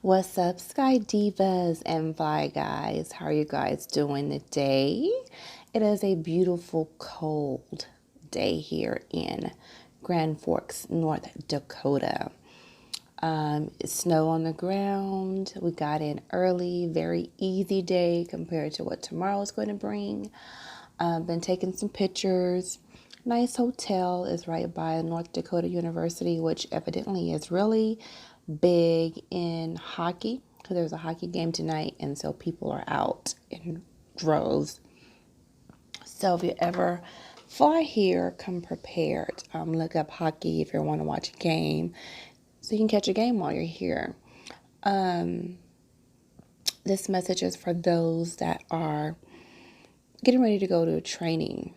What's up, Sky Divas and Fly Guys? How are you guys doing today? It is a beautiful, cold day here in Grand Forks, North Dakota. It's snow on the ground. We got in early, very easy day compared to what tomorrow is going to bring. Been taking some pictures. Nice hotel is right by North Dakota University, which evidently is really big in hockey. There's a hockey game tonight, and so people are out in droves. So if you ever fly here, come prepared. Look up hockey if you want to watch a game, so you can catch a game while you're here. This message is for those that are getting ready to go to training.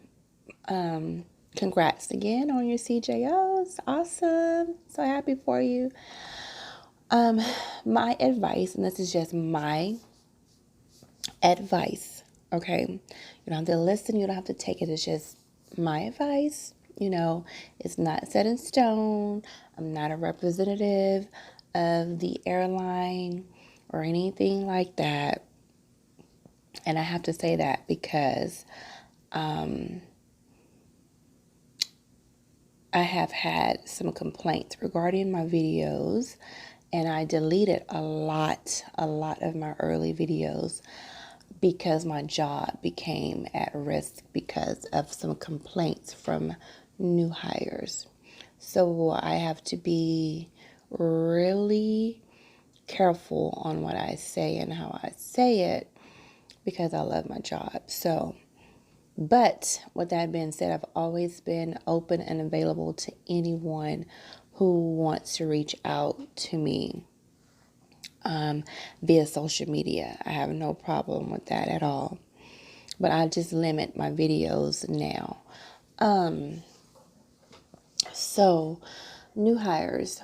Congrats again on your CJOs. Awesome. So happy for you. My advice, and this is just my advice, okay? You don't have to listen, you don't have to take it. It's just my advice. It's not set in stone. I'm not a representative of the airline or anything like that. And I have to say that because I have had some complaints regarding my videos, and I deleted a lot of my early videos because my job became at risk because of some complaints from new hires. So I have to be really careful on what I say and how I say it because I love my job. But with that being said, I've always been open and available to anyone who wants to reach out to me via social media. I have no problem with that at all. But I just limit my videos now. So, new hires,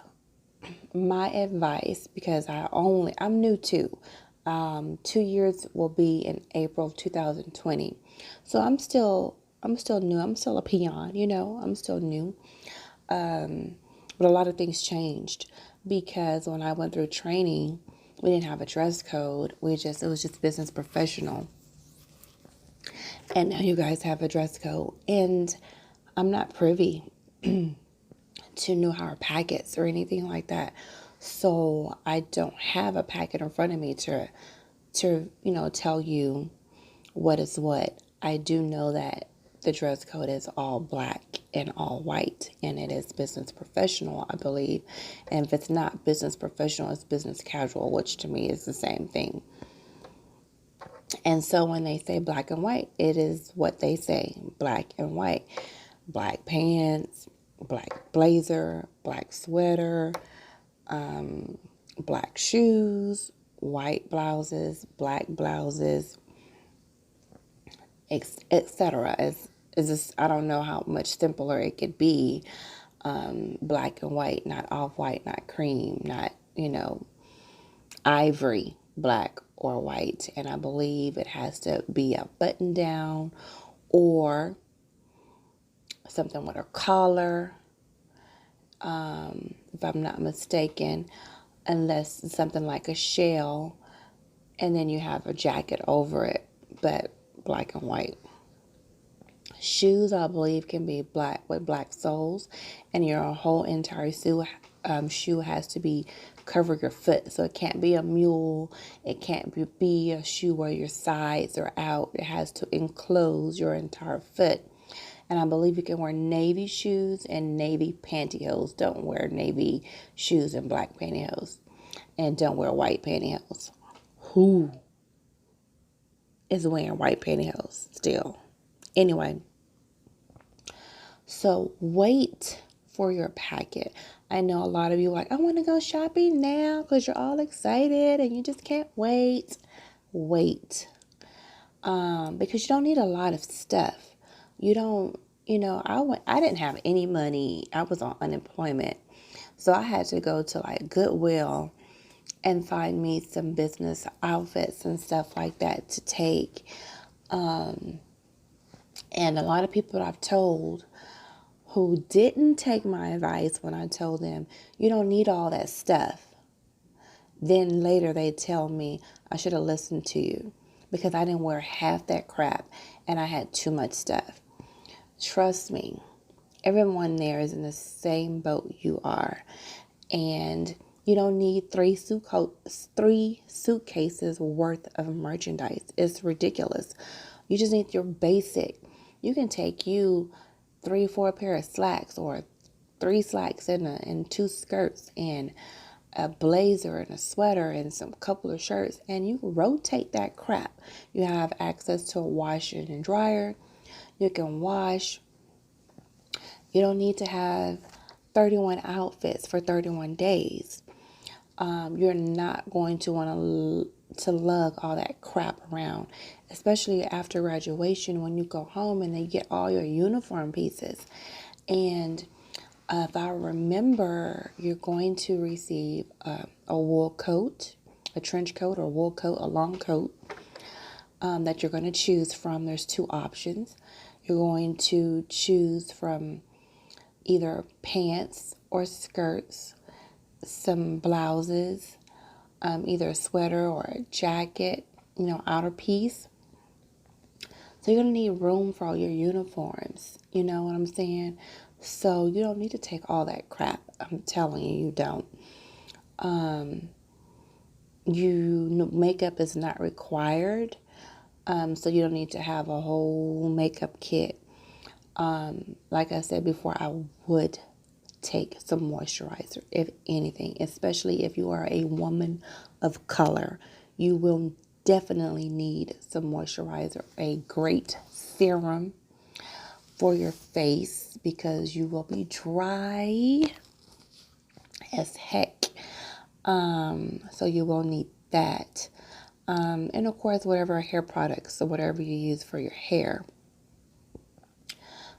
my advice, because I'm new too. 2 years will be in April of 2020. So I'm still new. I'm still a peon, I'm still new. But a lot of things changed because when I went through training, we didn't have a dress code. It was just business professional. And now you guys have a dress code. And I'm not privy to new hire packets or anything like that. So I don't have a packet in front of me to tell you what is what. I do know that the dress code is all black and all white, and it is business professional, I believe. And if it's not business professional, it's business casual, which to me is the same thing. And so when they say black and white, it is what they say, black and white. Black pants, black blazer, black sweater, black shoes, white blouses, black blouses, etc. Is this? I don't know how much simpler it could be. Black and white, not off white, not cream, not ivory, black or white. And I believe it has to be a button down or something with a collar, if I'm not mistaken, unless it's something like a shell, and then you have a jacket over it, but black and white. Shoes, I believe, can be black with black soles, and your whole entire shoe has to be cover your foot. So it can't be a mule. It can't be a shoe where your sides are out. It has to enclose your entire foot. And I believe you can wear navy shoes and navy pantyhose. Don't wear navy shoes and black pantyhose. And don't wear white pantyhose. Who is wearing white pantyhose still? Anyway, so wait for your packet. I know a lot of you are like, I want to go shopping now because you're all excited and you just can't wait. Wait. Because you don't need a lot of stuff. You don't, I didn't have any money. I was on unemployment. So I had to go to like Goodwill and find me some business outfits and stuff like that to take. And a lot of people I've told who didn't take my advice when I told them, you don't need all that stuff. Then later they tell me I should have listened to you because I didn't wear half that crap and I had too much stuff. Trust me, everyone there is in the same boat you are. And you don't need three suitcases worth of merchandise. It's ridiculous. You just need your basic. You can take you 3-4 pair of slacks, or 3 slacks and 2 skirts and a blazer and a sweater and some couple of shirts, and you rotate that crap. You have access to a washer and dryer. You can wash. You don't need to have 31 outfits for 31 days. You're not going to want to lug all that crap around, especially after graduation when you go home and they get all your uniform pieces. And if I remember, you're going to receive a wool coat, a trench coat or wool coat, a long coat that you're going to choose from. There's 2 options. You're going to choose from either pants or skirts, some blouses, either a sweater or a jacket, outer piece. So you're going to need room for all your uniforms. You know what I'm saying? So you don't need to take all that crap. I'm telling you, you don't. Makeup is not required. So you don't need to have a whole makeup kit. Like I said before, I would take some moisturizer, if anything, especially if you are a woman of color. You will definitely need some moisturizer, a great serum for your face, because you will be dry as heck. So you will need that. And of course, whatever hair products or whatever you use for your hair.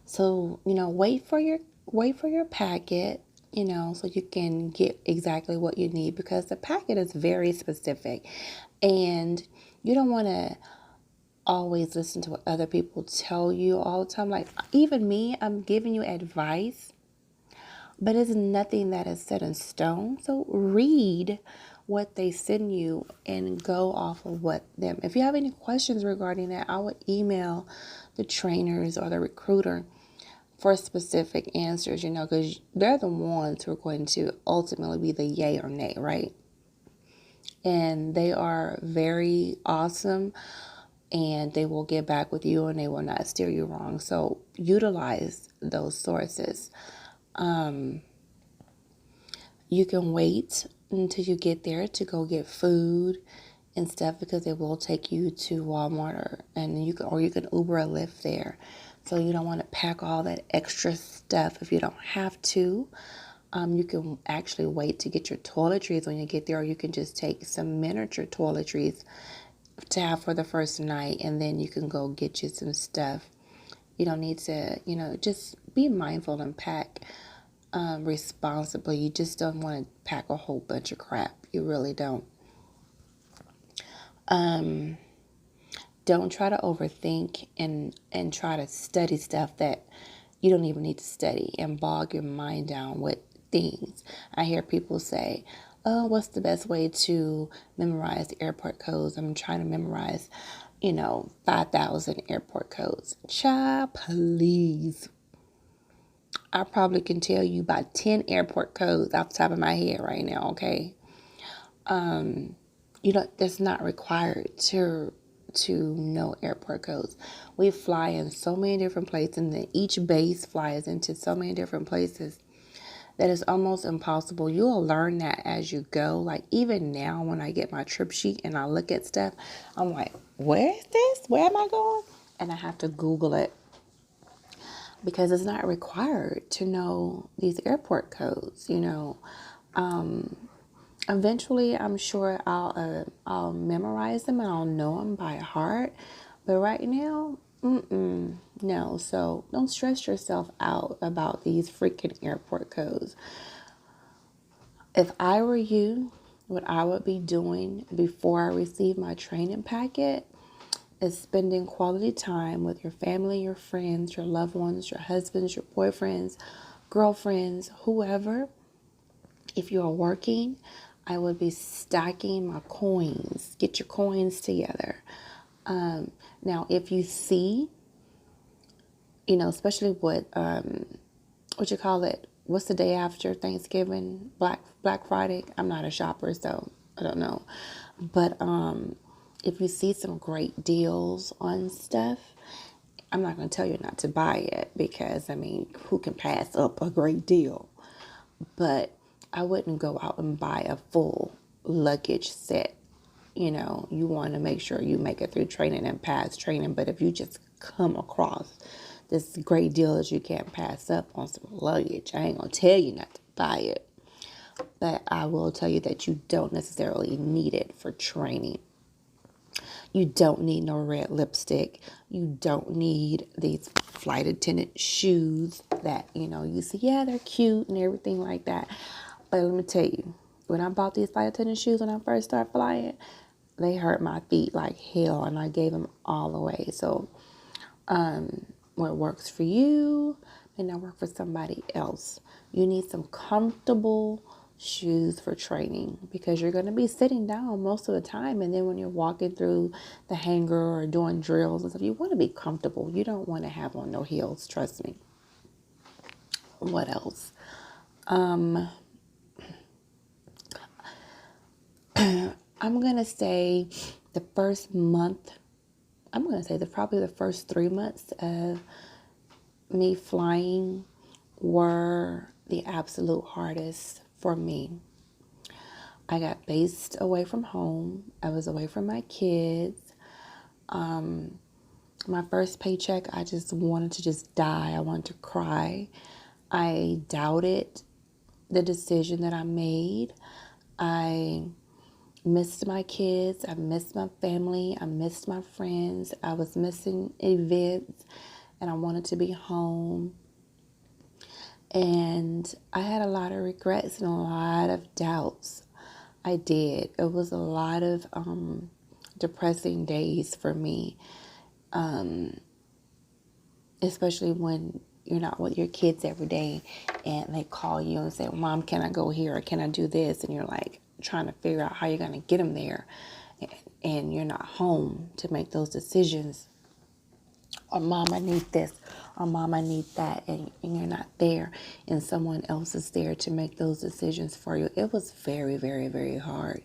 So, wait for your packet, so you can get exactly what you need, because the packet is very specific and you don't want to always listen to what other people tell you all the time. Like, even me, I'm giving you advice, but it's nothing that is set in stone. So read what they send you and go off of them. If you have any questions regarding that, I would email the trainers or the recruiter for specific answers, because they're the ones who are going to ultimately be the yay or nay, right? And they are very awesome, and they will get back with you and they will not steer you wrong. So utilize those sources. You can wait until you get there to go get food and stuff, because they will take you to Walmart, and you can Uber or Lyft there. So you don't want to pack all that extra stuff if you don't have to. You can actually wait to get your toiletries when you get there, or you can just take some miniature toiletries to have for the first night, and then you can go get you some stuff. You don't need to, just be mindful and pack responsibly. You just don't want to pack a whole bunch of crap. You really don't. Don't try to overthink and try to study stuff that you don't even need to study and bog your mind down with things. I hear people say, oh, what's the best way to memorize the airport codes? I'm trying to memorize, 5,000 airport codes. Child, please. I probably can tell you about 10 airport codes off the top of my head right now, okay? That's not required to know airport codes. We fly in so many different places, and then each base flies into so many different places that it's almost impossible. You'll learn that as you go. Like, even now when I get my trip sheet and I look at stuff, I'm like, where is this? Where am I going? And I have to Google it, because it's not required to know these airport codes, Eventually, I'm sure I'll memorize them and I'll know them by heart. But right now, no. So don't stress yourself out about these freaking airport codes. If I were you, what I would be doing before I receive my training packet is spending quality time with your family, your friends, your loved ones, your husbands, your boyfriends, girlfriends, whoever. If you're working, I would be stacking my coins. Get your coins together. Now, if you see, especially what you call it? What's the day after Thanksgiving? Black Friday. I'm not a shopper, so I don't know. But if you see some great deals on stuff, I'm not going to tell you not to buy it because who can pass up a great deal? But I wouldn't go out and buy a full luggage set. You want to make sure you make it through training and pass training. But if you just come across this great deal that you can't pass up on some luggage, I ain't going to tell you not to buy it. But I will tell you that you don't necessarily need it for training. You don't need no red lipstick. You don't need these flight attendant shoes that, you see, yeah, they're cute and everything like that. But let me tell you, when I bought these flight attendant shoes when I first started flying, they hurt my feet like hell, and I gave them all away. So what works for you may not work for somebody else. You need some comfortable shoes for training because you're going to be sitting down most of the time, and then when you're walking through the hangar or doing drills and stuff, you want to be comfortable. You don't want to have on no heels, trust me. What else? I'm going to say the first month, probably the first 3 months of me flying were the absolute hardest for me. I got based away from home. I was away from my kids. My first paycheck, I just wanted to just die. I wanted to cry. I doubted the decision that I made. I missed my kids. I missed my family. I missed my friends. I was missing events, and I wanted to be home. And I had a lot of regrets and a lot of doubts. I did. It was a lot of depressing days for me, especially when you're not with your kids every day and they call you and say, Mom, can I go here or can I do this? And you're like trying to figure out how you're going to get them there, and you're not home to make those decisions. Or Mom, I need this, or Mom, I need that, and you're not there, and someone else is there to make those decisions for you. It was very, very, very hard.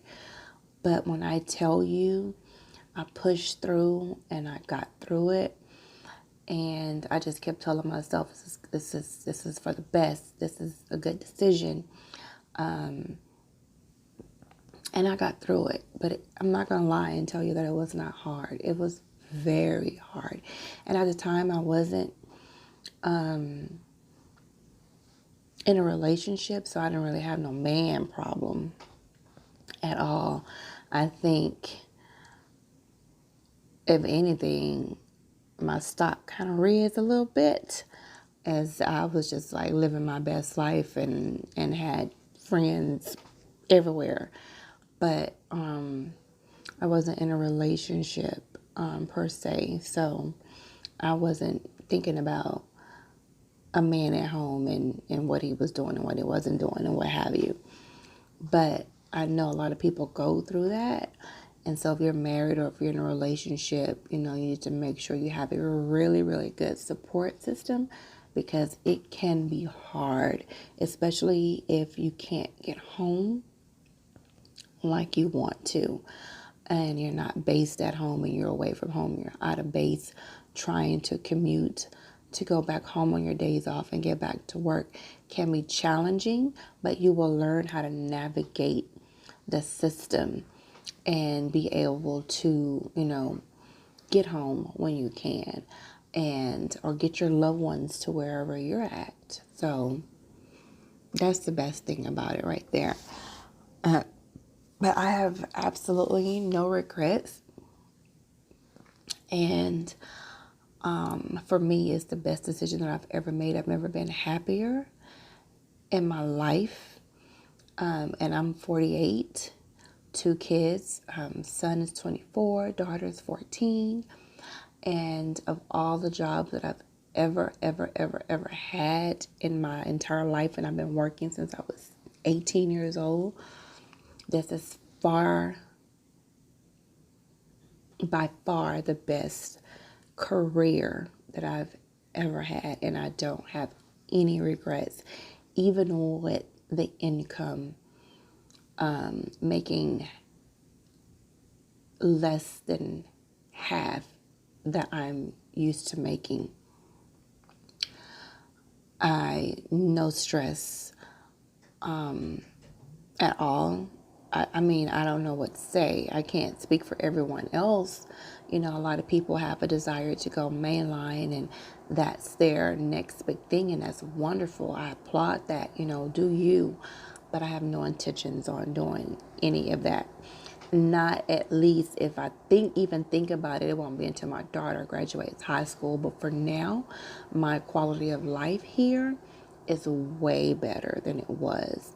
But when I tell you, I pushed through and I got through it, and I just kept telling myself, this is for the best. This is a good decision. And I got through it. But I'm not going to lie and tell you that it was not hard. It was very hard. And at the time, I wasn't in a relationship, so I didn't really have no man problem at all. I think, if anything, my stock kind of raised a little bit as I was just like living my best life and had friends everywhere. But I wasn't in a relationship per se, so I wasn't thinking about a man at home and what he was doing and what he wasn't doing and what have you. But I know a lot of people go through that. And so if you're married or if you're in a relationship, you need to make sure you have a really, really good support system, because it can be hard, especially if you can't get home like you want to, and you're not based at home and you're away from home. You're out of base trying to commute to go back home on your days off and get back to work can be challenging, but you will learn how to navigate the system and be able to, get home when you can, or get your loved ones to wherever you're at. So that's the best thing about it right there. But I have absolutely no regrets. And for me, it's the best decision that I've ever made. I've never been happier in my life. And I'm 48, 2 kids. Son is 24, daughter is 14. And of all the jobs that I've ever had in my entire life, and I've been working since I was 18 years old, This is by far the best career that I've ever had, and I don't have any regrets, even with the income making less than half that I'm used to making. No stress at all. I mean, I don't know what to say. I can't speak for everyone else. A lot of people have a desire to go mainline, and that's their next big thing, and that's wonderful. I applaud that. Do you? But I have no intentions on doing any of that. Not at least if I even think about it, it won't be until my daughter graduates high school. But for now, my quality of life here is way better than it was.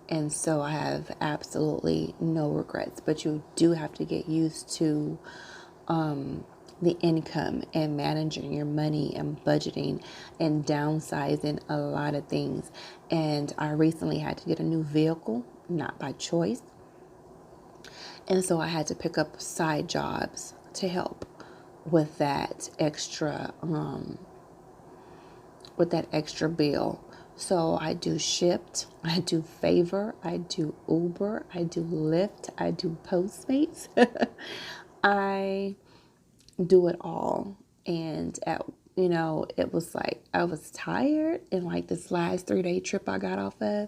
And so I have absolutely no regrets. But you do have to get used to the income and managing your money and budgeting and downsizing a lot of things. And I recently had to get a new vehicle, not by choice. And so I had to pick up side jobs to help with that extra bill. So I do Shipt, I do Favor, I do Uber, I do Lyft, I do Postmates. I do it all. And it was like I was tired, and like this last 3-day trip I got off of,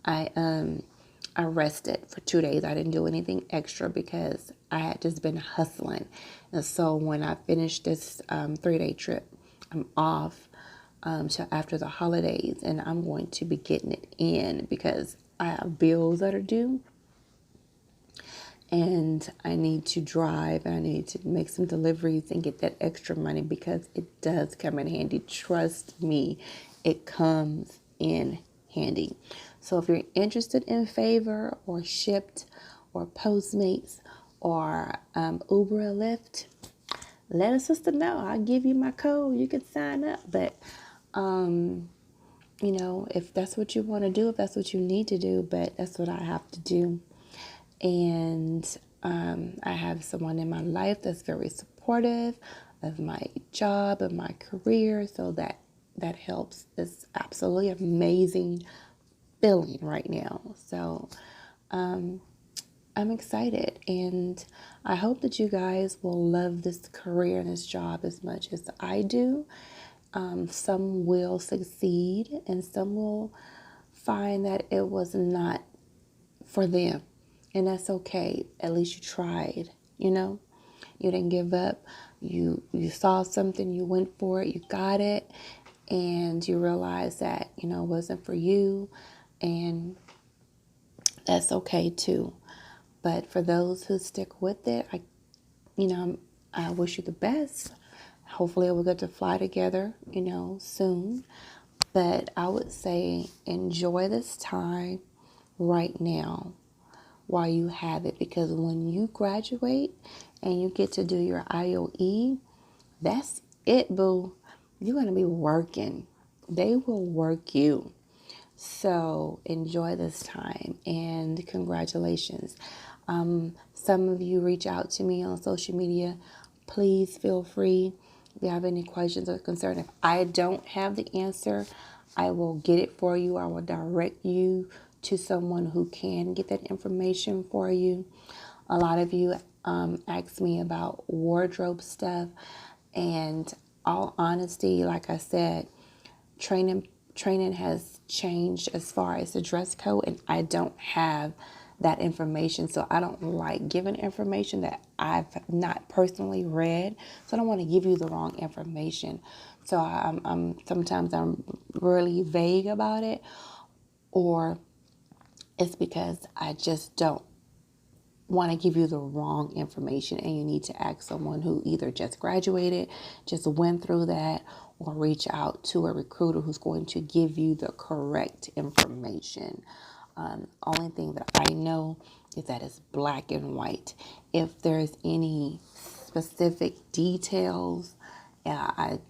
I rested for 2 days. I didn't do anything extra because I had just been hustling. And so when I finished this 3-day trip, I'm off till after the holidays, and I'm going to be getting it in because I have bills that are due, and I need to drive, and I need to make some deliveries and get that extra money because it does come in handy. Trust me, it comes in handy. So if you're interested in Favor or Shipt or Postmates or Uber or Lyft, let a sister know. I'll give you my code. You can sign up. But, if that's what you want to do, if that's what you need to do, but that's what I have to do. And I have someone in my life that's very supportive of my job and my career, so that helps. It's absolutely amazing feeling right now. So I'm excited, and I hope that you guys will love this career and this job as much as I do. Some will succeed, and some will find that it was not for them. And that's okay. At least you tried, You didn't give up. You saw something, you went for it, you got it, and you realized that, it wasn't for you, and that's okay too. But for those who stick with it, I wish you the best. Hopefully we'll get to fly together, soon. But I would say enjoy this time right now while you have it, because when you graduate and you get to do your IOE, that's it, boo. You're going to be working. They will work you. So enjoy this time, and congratulations. Some of you reach out to me on social media. Please feel free if you have any questions or concerns. If I don't have the answer, I will get it for you. I will direct you to someone who can get that information for you. A lot of you ask me about wardrobe stuff, and all honesty, like I said, training has changed as far as the dress code, and I don't have that information. So I don't like giving information that I've not personally read. So I don't want to give you the wrong information. So sometimes I'm really vague about it, or it's because I just don't want to give you the wrong information, and you need to ask someone who either just graduated, just went through that, or reach out to a recruiter who's going to give you the correct information. Only thing that I know is that it's black and white. If there's any specific details, I'm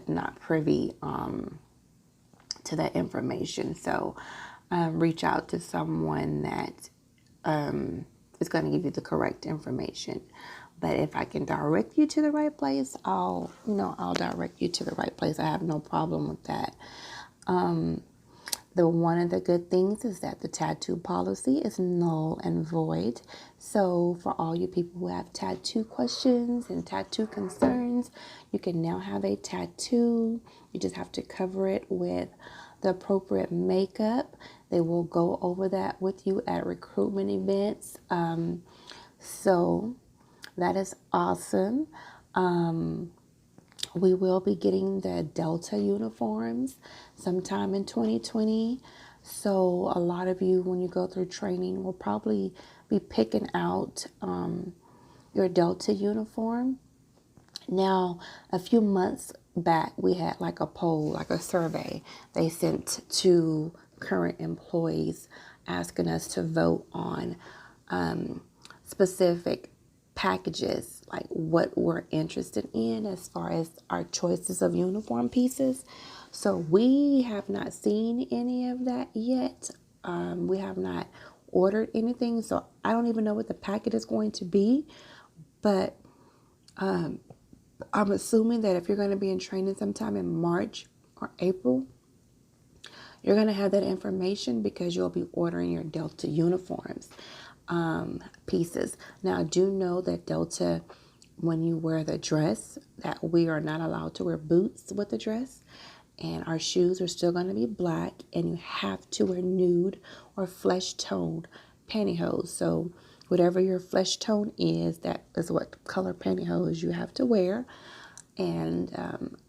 not privy to that information. So reach out to someone that it's going to give you the correct information. But if I can direct you to the right place, I'll direct you to the right place. I have no problem with that. One of the good things is that the tattoo policy is null and void. So for all you people who have tattoo questions and tattoo concerns, you can now have a tattoo. You just have to cover it with the appropriate makeup. They will go over that with you at recruitment events. So that is awesome. We will be getting the Delta uniforms sometime in 2020. So a lot of you, when you go through training, will probably be picking out your Delta uniform. Now, a few months back, we had like a poll, like a survey they sent to current employees asking us to vote on specific packages, like what we're interested in as far as our choices of uniform pieces. So we have not seen any of that yet. We have not ordered anything, so I don't even know what the packet is going to be. But I'm assuming that if you're going to be in training sometime in March or April, you're going to have that information because you'll be ordering your Delta uniforms pieces. Now, I do know that Delta, when you wear the dress, that we are not allowed to wear boots with the dress, and our shoes are still going to be black, and you have to wear nude or flesh toned pantyhose. So whatever your flesh tone is, that is what color pantyhose you have to wear. And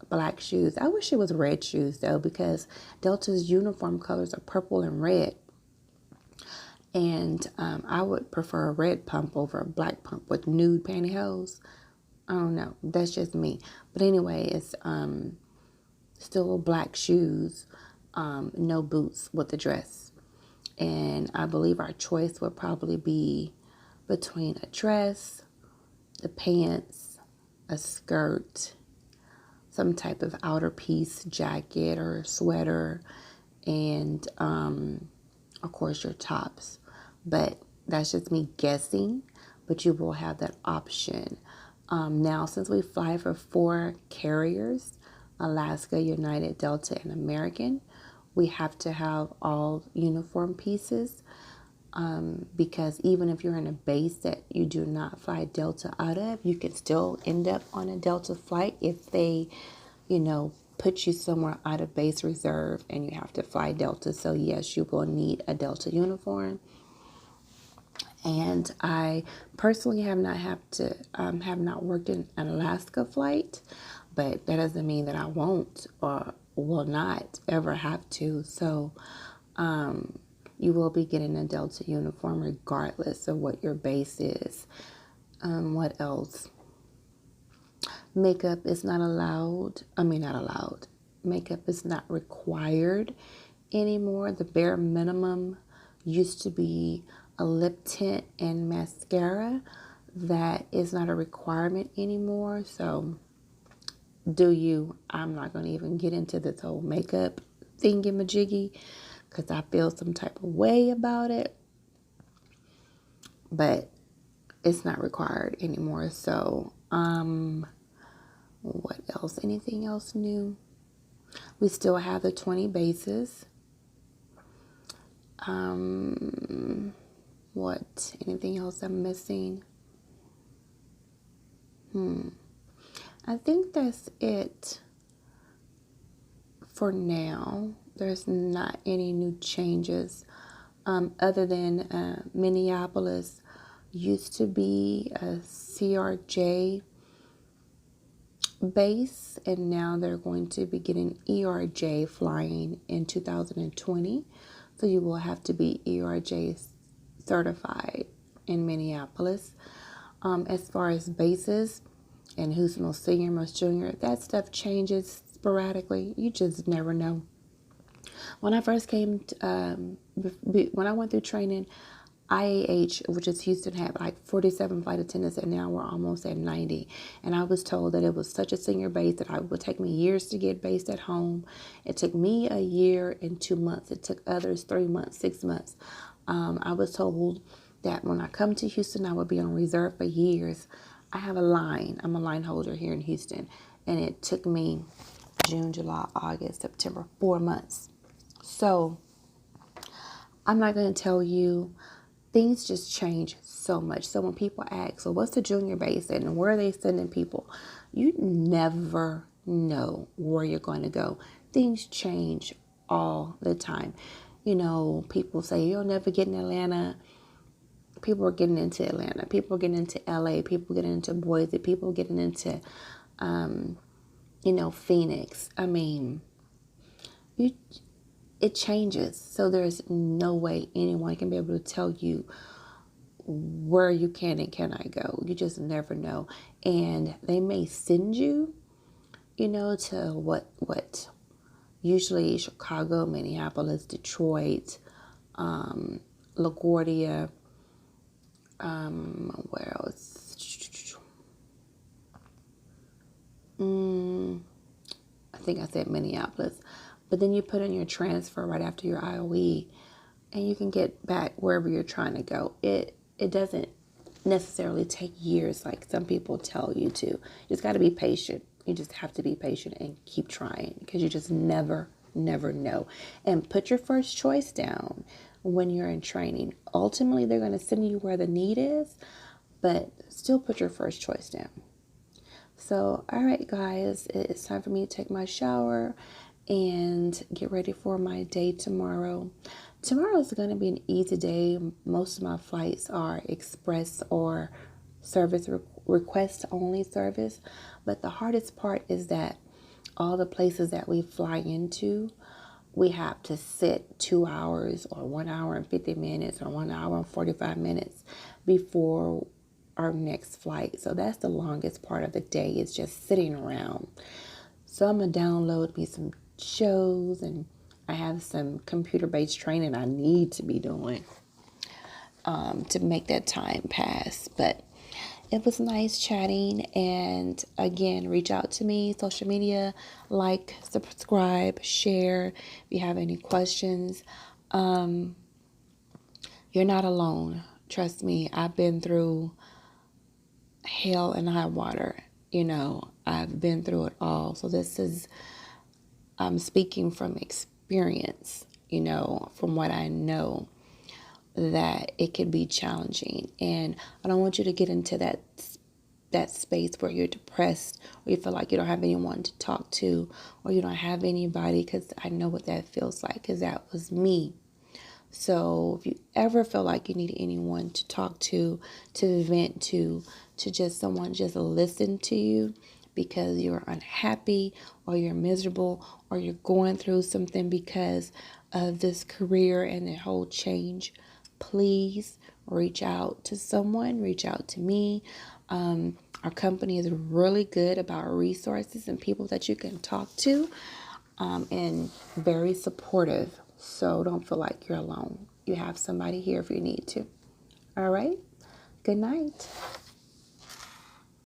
black shoes. I wish it was red shoes though, because Delta's uniform colors are purple and red. And I would prefer a red pump over a black pump with nude pantyhose. I don't know. That's just me. But anyway, it's still black shoes, no boots with the dress. And I believe our choice would probably be between a dress, the pants, a skirt, some type of outer piece, jacket or sweater, and of course your tops. But that's just me guessing, but you will have that option. Now, since we fly for 4 carriers, Alaska, United, Delta, and American, we have to have all uniform pieces, because even if you're in a base that you do not fly Delta out of, you can still end up on a Delta flight if they, put you somewhere out of base reserve and you have to fly Delta. So yes, you will need a Delta uniform. And I personally have not worked in an Alaska flight, but that doesn't mean that I won't or will not ever have to. So you will be getting a Delta uniform regardless of what your base is. What else? Makeup is not allowed. Not allowed. Makeup is not required anymore. The bare minimum used to be a lip tint and mascara. That is not a requirement anymore. So I'm not going to even get into this whole makeup thingy-majiggy because I feel some type of way about it. But it's not required anymore. So, what else? Anything else new? We still have the 20 bases. What? Anything else I'm missing? I think that's it for now. There's not any new changes other than Minneapolis used to be a CRJ base, and now they're going to be getting ERJ flying in 2020. So you will have to be ERJ certified in Minneapolis. As far as bases and who's most senior, most junior, that stuff changes sporadically. You just never know. When I first came, when I went through training, IAH, which is Houston, had like 47 flight attendants, and now we're almost at 90. And I was told that it was such a senior base that it would take me years to get based at home. It took me a year and 2 months. It took others 3 months, 6 months. I was told that when I come to Houston, I will be on reserve for years. I have a line. I'm a line holder here in Houston. And it took me June, July, August, September, 4 months. So I'm not going to tell you. Things just change so much. So when people ask, so what's the junior base and where are they sending people? You never know where you're going to go. Things change all the time. People say you'll never get in Atlanta. People are getting into Atlanta. People are getting into LA. People are getting into Boise. People are getting into, Phoenix. I mean, it changes. So there's no way anyone can be able to tell you where you can and cannot go. You just never know. And they may send you, to what usually Chicago, Minneapolis, Detroit, LaGuardia, where else? I think I said Minneapolis. But then you put in your transfer right after your IOE, and you can get back wherever you're trying to go. It doesn't necessarily take years like some people tell you to. You just got to be patient. You just have to be patient and keep trying, because you just never know. And put your first choice down when you're in training. Ultimately, they're going to send you where the need is, but still put your first choice down. So, all right, guys, it's time for me to take my shower and get ready for my day tomorrow. Tomorrow is going to be an easy day. Most of my flights are express or service request only service. But the hardest part is that all the places that we fly into, we have to sit 2 hours or 1 hour and 50 minutes or 1 hour and 45 minutes before our next flight. So that's the longest part of the day, is just sitting around. So I'm going to download me some shows, and I have some computer-based training I need to be doing to make that time pass. But it was nice chatting, and again, reach out to me, social media, like, subscribe, share if you have any questions. You're not alone. Trust me, I've been through hell and high water. I've been through it all. So I'm speaking from experience, from what I know, that it can be challenging. And I don't want you to get into that space where you're depressed, or you feel like you don't have anyone to talk to, or you don't have anybody, because I know what that feels like, because that was me. So if you ever feel like you need anyone to talk to vent to just someone just listen to you because you're unhappy or you're miserable or you're going through something because of this career and the whole change, please reach out to someone, reach out to me. Our company is really good about resources and people that you can talk to, and very supportive. So don't feel like you're alone. You have somebody here if you need to. All right. Good night.